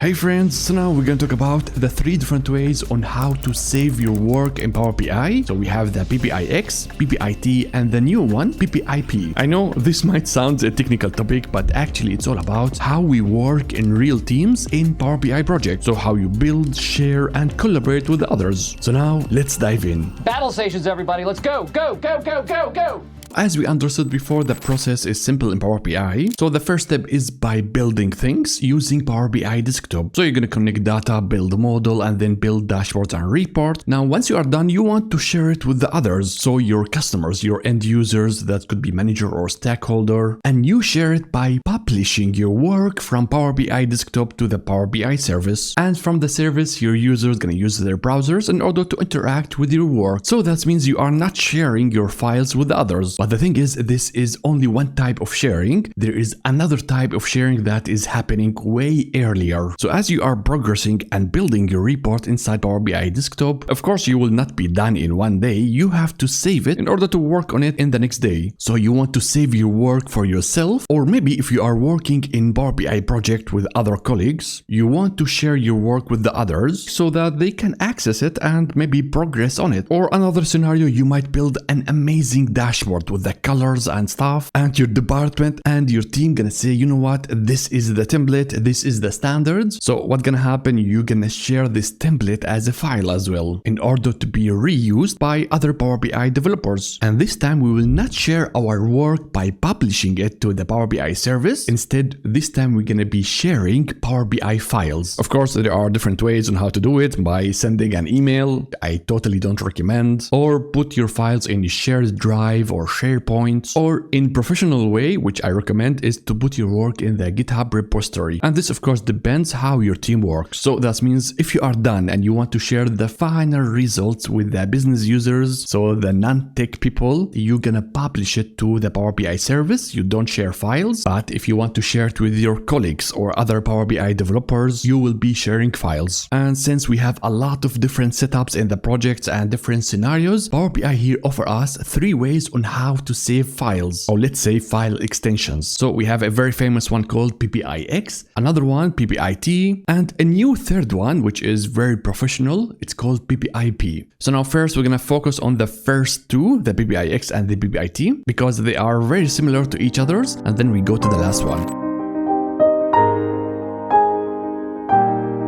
Hey friends, so now we're going to talk about the 3 different ways on how to save your work in Power BI. So we have the PBIX, PBIT, and the new one, PBIP. I know this might sound a technical topic, but actually it's all about how we work in real teams in Power BI projects. So how you build, share, and collaborate with others. So now let's dive in. Battle stations, everybody, let's go, go, go, go, go, go! As we understood before, the process is simple in Power BI. So the first step is by building things using Power BI desktop. So you're going to connect data, build a model, and then build dashboards and report. Now, once you are done, you want to share it with the others. So your customers, your end users, that could be manager or stakeholder, and you share it by publishing your work from Power BI desktop to the Power BI service. And from the service, your user is going to use their browsers in order to interact with your work. So that means you are not sharing your files with others. But the thing is, this is only one type of sharing. There is another type of sharing that is happening way earlier. So as you are progressing and building your report inside Power BI desktop, of course, you will not be done in one day. You have to save it in order to work on it in the next day. So you want to save your work for yourself, or maybe if you are working in Power BI project with other colleagues, you want to share your work with the others so that they can access it and maybe progress on it. Or another scenario, you might build an amazing dashboard with the colors and stuff, and your department and your team gonna say, you know what, this is the template, this is the standards. So what's gonna happen, you're gonna share this template as a file as well in order to be reused by other Power BI developers. And this time we will not share our work by publishing it to the Power BI service. Instead, this time we're gonna be sharing Power BI files. Of course, there are different ways on how to do it, by sending an email. I totally don't recommend, or put your files in a shared drive or SharePoint, or in professional way, which I recommend, is to put your work in the GitHub repository. And this of course depends how your team works. So that means if you are done and you want to share the final results with the business users, so the non-tech people, you're gonna publish it to the Power BI service. You don't share files, but if you want to share it with your colleagues or other Power BI developers, you will be sharing files. And since we have a lot of different setups in the projects and different scenarios, Power BI here offer us 3 ways on how to save files, or let's say file extensions. So we have a very famous one called PBIX, another one PBIT, and a new third one which is very professional. It's called PBIP. So now first we're gonna focus on the first 2, the PBIX and the PBIT, because they are very similar to each other's, and then we go to the last one.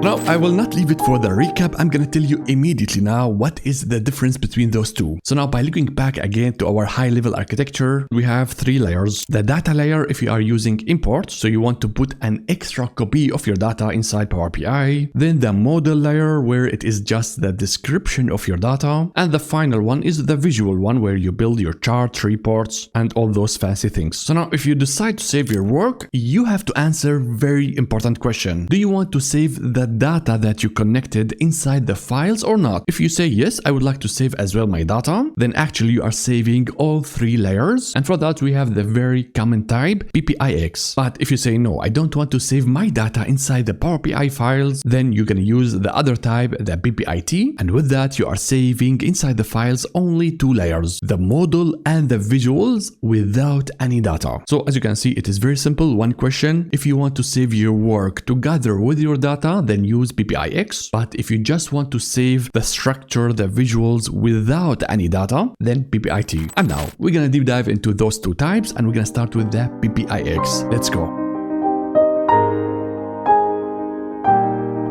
Now, I will not leave it for the recap. I'm gonna tell you immediately now what is the difference between those 2. So now by looking back again to our high-level architecture, we have 3 layers. The data layer, if you are using import, so you want to put an extra copy of your data inside Power BI. Then the model layer, where it is just the description of your data. And the final one is the visual one, where you build your charts, reports, and all those fancy things. So now if you decide to save your work, you have to answer very important question. Do you want to save the data that you connected inside the files or not? If you say yes, I would like to save as well my data, then actually you are saving all 3 layers. And for that we have the very common type, PBIX. But if you say no, I don't want to save my data inside the Power BI files, then you can use the other type, the PBIT. And with that you are saving inside the files only 2 layers, the model and the visuals, without any data. So as you can see, it is very simple. One question: if you want to save your work together with your data, then use PBIX. But if you just want to save the structure, the visuals without any data, then PBIT. And now we're gonna deep dive into those 2 types, and we're gonna start with the PBIX. Let's go.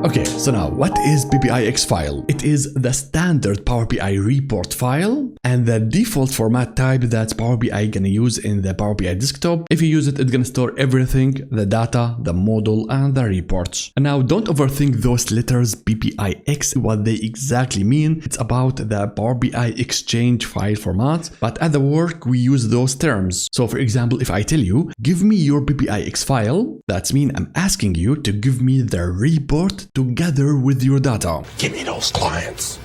Okay, so now what is PBIX file? It is the standard Power BI report file and the default format type that Power BI gonna use in the Power BI desktop. If you use it, it's gonna store everything, the data, the model, and the reports. And now don't overthink those letters PBIX, what they exactly mean. It's about the Power BI Exchange file format, but at the work we use those terms. So for example, if I tell you, give me your PBIX file, that means I'm asking you to give me the report together with your data. Give me those clients.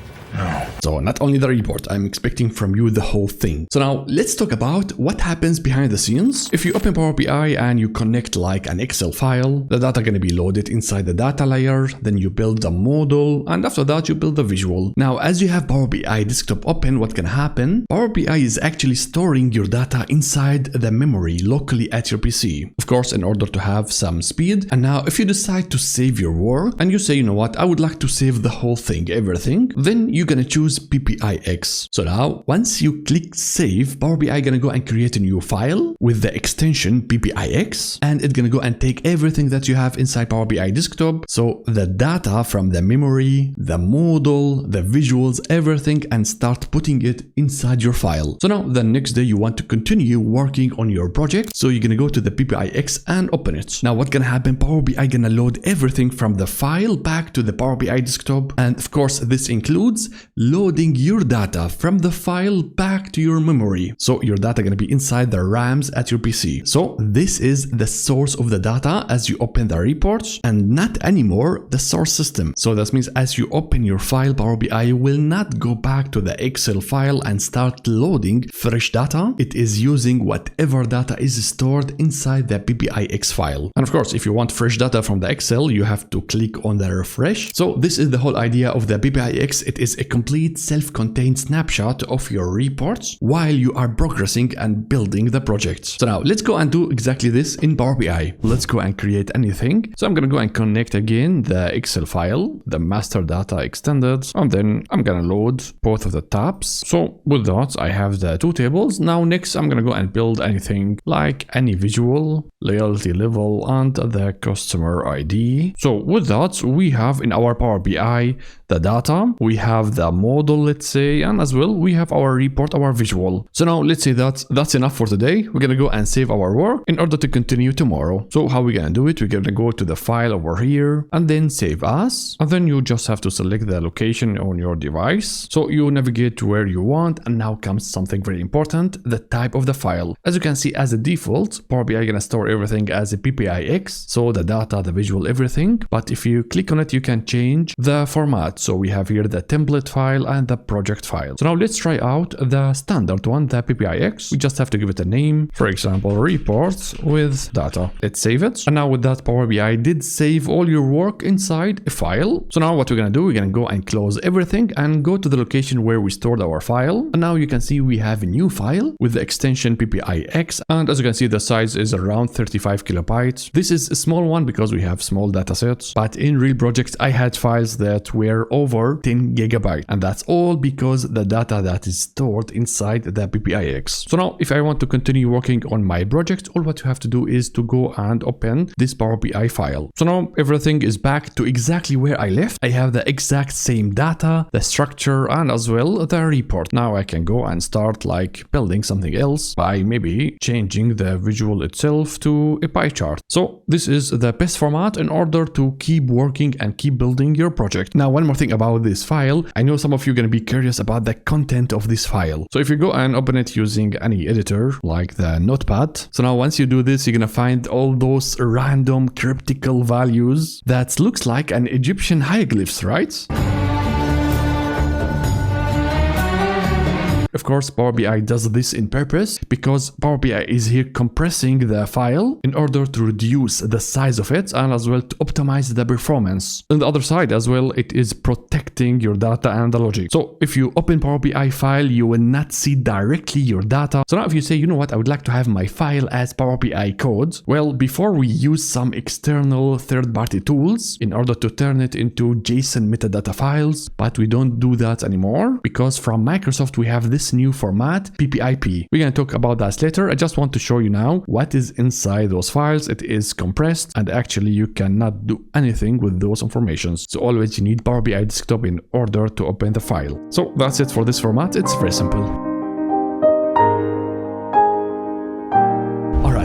So not only the report, I'm expecting from you the whole thing. So now let's talk about what happens behind the scenes. If you open Power BI and you connect like an Excel file, the data going to be loaded inside the data layer, then you build the model, and after that you build the visual. Now as you have Power BI desktop open, what can happen? Power BI is actually storing your data inside the memory locally at your PC. Of course, in order to have some speed. And now if you decide to save your work and you say, you know what, I would like to save the whole thing, everything, then you're going to choose PBIX. So now once you click save, Power BI going to go and create a new file with the extension PBIX, and it's going to go and take everything that you have inside Power BI desktop. So the data from the memory, the model, the visuals, everything, and start putting it inside your file. So now the next day you want to continue working on your project. So you're going to go to the PBIX and open it. Now what's going to happen? Power BI going to load everything from the file back to the Power BI desktop. And of course, this includes loading your data from the file back to your memory. So your data going to be inside the RAMs at your PC. So this is the source of the data as you open the reports, and not anymore the source system. So that means as you open your file, Power BI will not go back to the Excel file and start loading fresh data. It is using whatever data is stored inside the PBIX file. And of course, if you want fresh data from the Excel, you have to click on the refresh. So this is the whole idea of the PBIX. It is a complete self-contained snapshot of your reports while you are progressing and building the project. So now let's go and do exactly this in Power BI. Let's go and create anything. So I'm going to go and connect again the Excel file, the master data extended, and then I'm going to load both of the tabs. So with that, I have the two tables. Now next, I'm going to go and build anything like any visual, loyalty level, and the customer ID. So with that, we have in our Power BI the data, we have the model, let's say, and as well we have our report, our visual. So now let's say that's enough for today. We're gonna go and save our work in order to continue tomorrow. So how we gonna do it? We're gonna go to the file over here and then save as, and then you just have to select the location on your device. So you navigate to where you want, and now comes something very important, the type of the file. As you can see, as a default, Power BI gonna store everything as a PBIX, so the data, the visual, everything. But if you click on it, you can change the format. So we have here the template file and the project file. So now let's try out the standard one, the PBIX. We just have to give it a name, for example, report with data. Let's save it. And now with that, Power BI did save all your work inside a file. So now what we're gonna do, we're gonna go and close everything and go to the location where we stored our file. And now you can see we have a new file with the extension PBIX. And as you can see, the size is around 35 kilobytes. This is a small one because we have small data sets, but in real projects, I had files that were over 10 gigabytes, and that's all because the data that is stored inside the PBIX. So now if I want to continue working on my project, all what you have to do is to go and open this Power BI file. So now everything is back to exactly where I left. I have the exact same data, the structure, and as well the report. Now I can go and start like building something else by maybe changing the visual itself to a pie chart. So this is the best format in order to keep working and keep building your project. Now one more thing about this file, I know some of you are going to be curious about the content of this file. So if you go and open it using any editor like the Notepad, so now once you do this, you're going to find all those random cryptical values that looks like an Egyptian hieroglyphs, right? Of course, Power BI does this in purpose because Power BI is here compressing the file in order to reduce the size of it and as well to optimize the performance. On the other side as well, it is protecting your data and the logic. So if you open Power BI file, you will not see directly your data. So now if you say, you know what, I would like to have my file as Power BI code. Well, before we use some external third-party tools in order to turn it into JSON metadata files, but we don't do that anymore because from Microsoft, we have this new format, PBIP. We're going to talk about that later. I just want to show you now what is inside those files. It is compressed and actually you cannot do anything with those informations. So always you need Power BI desktop in order to open the file. So that's it for this format. It's very simple.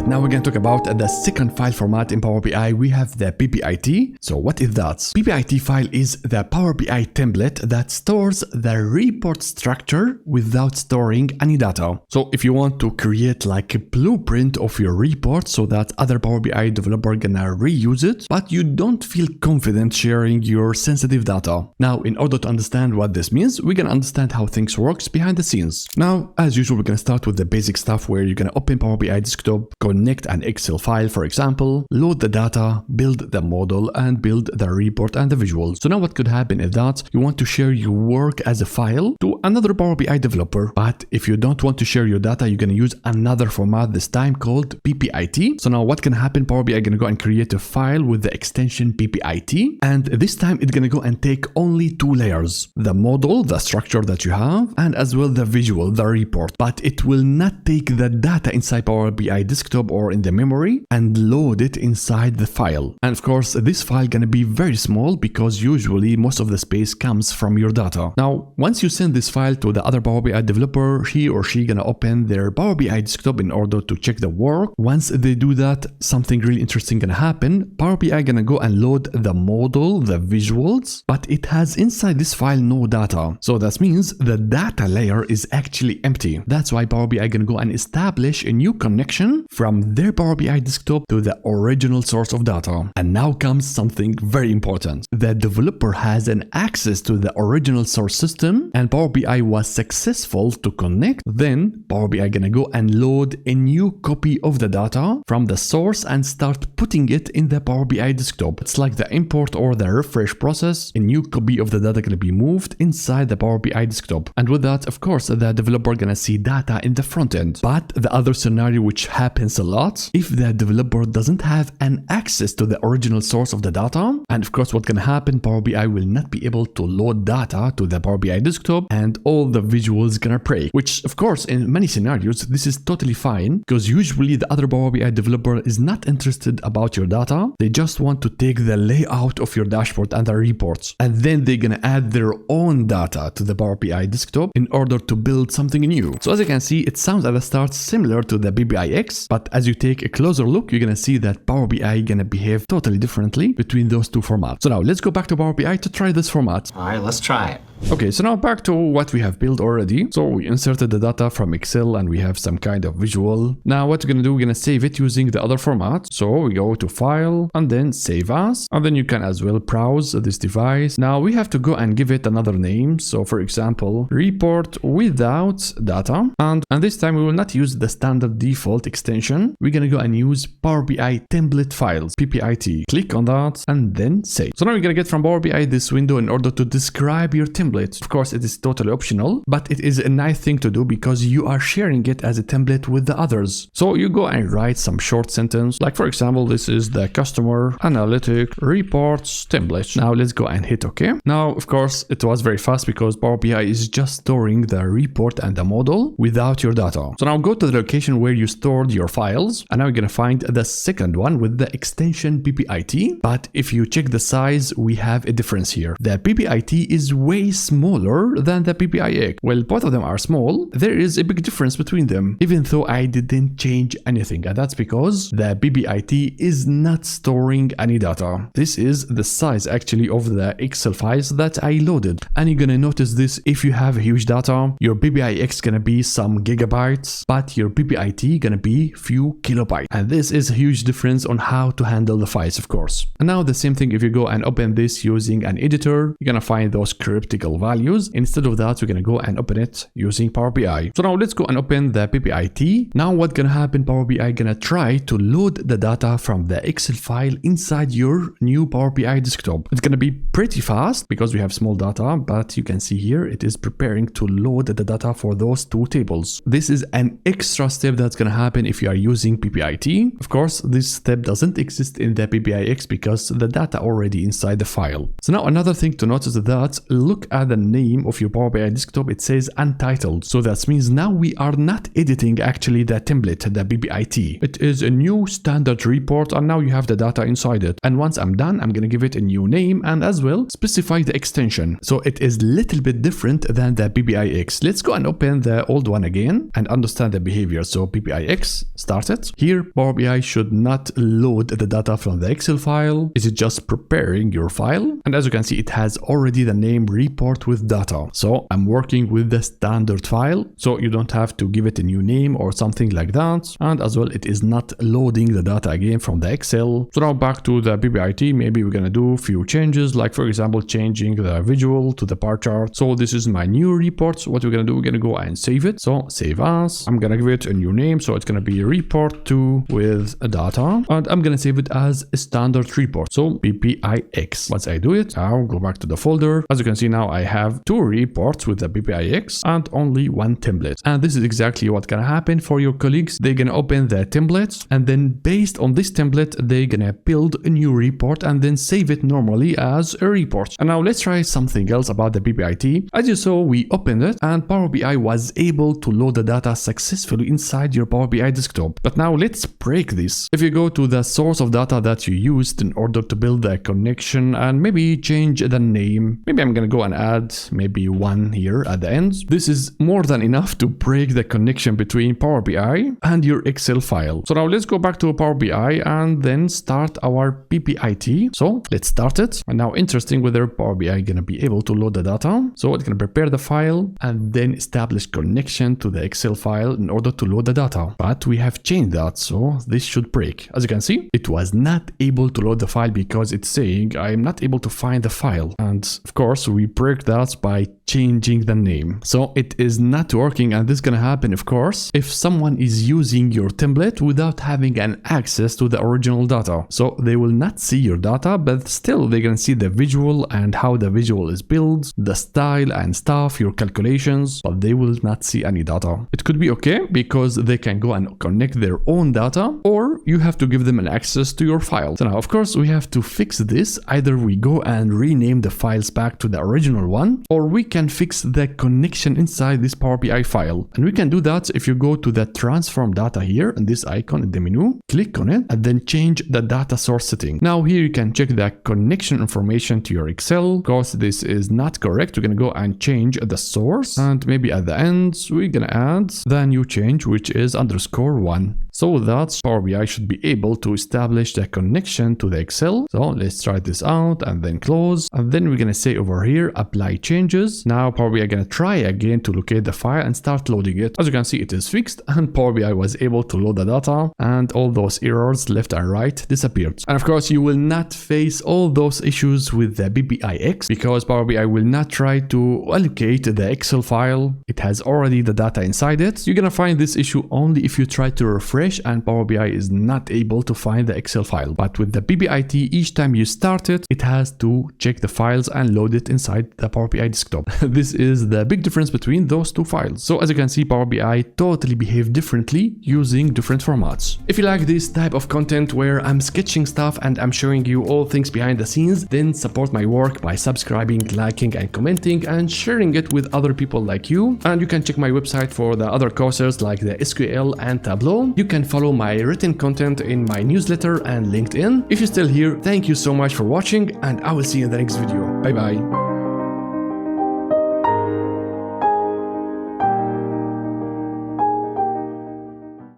Now we're going to talk about the second file format in Power BI. We have the PBIT. So what is that? PBIT file is the Power BI template that stores the report structure without storing any data. So if you want to create like a blueprint of your report so that other Power BI developer gonna reuse it, but you don't feel confident sharing your sensitive data. Now, in order to understand what this means, we're gonna understand how things works behind the scenes. Now, as usual, we're gonna start with the basic stuff where you're gonna open Power BI desktop, connect an Excel file, for example, load the data, build the model, and build the report and the visuals. So now what could happen is that you want to share your work as a file to another Power BI developer. But if you don't want to share your data, you're gonna use another format, this time called PBIT. So now what can happen? Power BI gonna go and create a file with the extension PBIT. And this time it's gonna go and take only two layers: the model, the structure that you have, and as well the visual, the report. But it will not take the data inside Power BI desktop or in the memory and load it inside the file. And of course, this file gonna be very small because usually most of the space comes from your data. Now, once you send this file to the other Power BI developer, he or she gonna open their Power BI desktop in order to check the work. Once they do that, something really interesting gonna happen. Power BI gonna go and load the model, the visuals, but it has inside this file no data. So that means the data layer is actually empty. That's why Power BI gonna go and establish a new connection from their Power BI desktop to the original source of data. And now comes something very important. The developer has an access to the original source system and Power BI was successful to connect. Then Power BI gonna go and load a new copy of the data from the source and start putting it in the Power BI desktop. It's like the import or the refresh process. A new copy of the data gonna be moved inside the Power BI desktop. And with that, of course, the developer gonna see data in the front end. But the other scenario which happens a lot, if the developer doesn't have an access to the original source of the data, and of course what can happen, Power BI will not be able to load data to the Power BI desktop and all the visuals gonna break, which of course in many scenarios this is totally fine because usually the other Power BI developer is not interested about your data. They just want to take the layout of your dashboard and the reports, and then they're gonna add their own data to the Power BI desktop in order to build something new. So as you can see, it sounds at the start similar to the PBIX, but as you take a closer look, you're gonna see that Power BI gonna behave totally differently between those two formats. So now let's go back to Power BI to try this format. All right, let's try it. Okay, so now back to what we have built already. So we inserted the data from Excel and we have some kind of visual. Now what we're gonna do, we're gonna save it using the other format. So we go to File and then Save As, and then you can as well browse this device. Now we have to go and give it another name. So for example, report without data. And this time we will not use the standard default extension. We're gonna go and use Power BI template files, PBIT. Click on that and then save. So now you're gonna get from Power BI this window in order to describe your template. Of course, it is totally optional, but it is a nice thing to do because you are sharing it as a template with the others. So you go and write some short sentence, like for example, this is the customer analytic reports template. Now let's go and hit OK. Now, of course, it was very fast because Power BI is just storing the report and the model without your data. So now go to the location where you stored your files, and now you're gonna find the second one with the extension PBIT. But if you check the size, we have a difference here. The PBIT is way smaller than the PBIX. Well, both of them are small. There is a big difference between them, even though I didn't change anything, and that's because the PBIT is not storing any data. This is the size actually of the Excel files that I loaded, and you're gonna notice this if you have huge data. Your PBIX gonna be some gigabytes, but your PBIT gonna be few kilobytes, and this is a huge difference on how to handle the files, of course. And now the same thing if you go and open this using an editor, you're gonna find those critical values. Instead of that, we're gonna go and open it using Power BI. So now let's go and open the PBIT. Now what's gonna happen, Power BI gonna try to load the data from the Excel file inside your new Power BI desktop. It's gonna be pretty fast because we have small data, but you can see here it is preparing to load the data for those two tables. This is an extra step that's gonna happen if you are using PBIT. Of course, this step doesn't exist in the PBIX because the data already inside the file. So now another thing to notice is that look at at the name of your Power BI desktop, it says untitled. So that means now we are not editing actually the template, the PBIT. It is a new standard report, and now you have the data inside it. And once I'm done, I'm going to give it a new name and as well specify the extension. So it is a little bit different than the PBIX. Let's go and open the old one again and understand the behavior. So PBIX started. Here, Power BI should not load the data from the Excel file. Is it just preparing your file? And as you can see, it has already the name report with data. So I'm working with the standard file. So you don't have to give it a new name or something like that. And as well, it is not loading the data again from the Excel. So now back to the PBIT, maybe we're going to do a few changes, like for example, changing the visual to the bar chart. So this is my new report. So what we're going to do, we're going to go and save it. So save as. I'm going to give it a new name. So it's going to be report 2 with a data. And I'm going to save it as a standard report. So PBIX. Once I do it, I'll go back to the folder. As you can see now, I have 2 reports with the PBIX and only 1 template. And this is exactly what's going to happen for your colleagues. They're going to open the templates, and then based on this template, they're going to build a new report and then save it normally as a report. And now let's try something else about the PBIT. As you saw, we opened it and Power BI was able to load the data successfully inside your Power BI desktop. But now let's break this. If you go to the source of data that you used in order to build the connection and maybe change the name, maybe I'm going to go and add maybe 1 here at the end. This is more than enough to break the connection between Power BI and your Excel file. So now let's go back to Power BI and then start our PBIT. So let's start it. And now interesting whether Power BI going to be able to load the data. So it's going to prepare the file and then establish connection to the Excel file in order to load the data. But we have changed that, so this should break. As you can see, it was not able to load the file because it's saying I'm not able to find the file. And of course, we break that by changing the name. So it is not working, and this is going to happen, of course, if someone is using your template without having an access to the original data. So they will not see your data, but still they're going to see the visual and how the visual is built, the style and stuff, your calculations, but they will not see any data. It could be okay because they can go and connect their own data, or you have to give them an access to your file. So now, of course, we have to fix this. Either we go and rename the files back to the original one, or we can fix the connection inside this Power BI file. And we can do that if you go to the transform data here and this icon in the menu, click on it and then change the data source setting. Now here you can check the connection information to your Excel. Because this is not correct, we're going to go and change the source, and maybe at the end we're going to add the new change, which is _1. So that Power BI should be able to establish the connection to the Excel. So let's try this out and then close. And then we're going to say over here, apply changes. Now Power BI going to try again to locate the file and start loading it. As you can see, it is fixed and Power BI was able to load the data, and all those errors left and right disappeared. And of course, you will not face all those issues with the PBIX because Power BI will not try to allocate the Excel file. It has already the data inside it. You're going to find this issue only if you try to refresh and Power BI is not able to find the Excel file. But with the PBIT, each time you start it, it has to check the files and load it inside the Power BI desktop. This is the big difference between those two files. So as you can see, Power BI totally behave differently using different formats. If you like this type of content where I'm sketching stuff and I'm showing you all things behind the scenes, then support my work by subscribing, liking and commenting and sharing it with other people like you. And you can check my website for the other courses like the SQL and Tableau. You can follow my written content in my newsletter and LinkedIn. If you're still here, thank you so much for watching, and I will see you in the next video. Bye bye.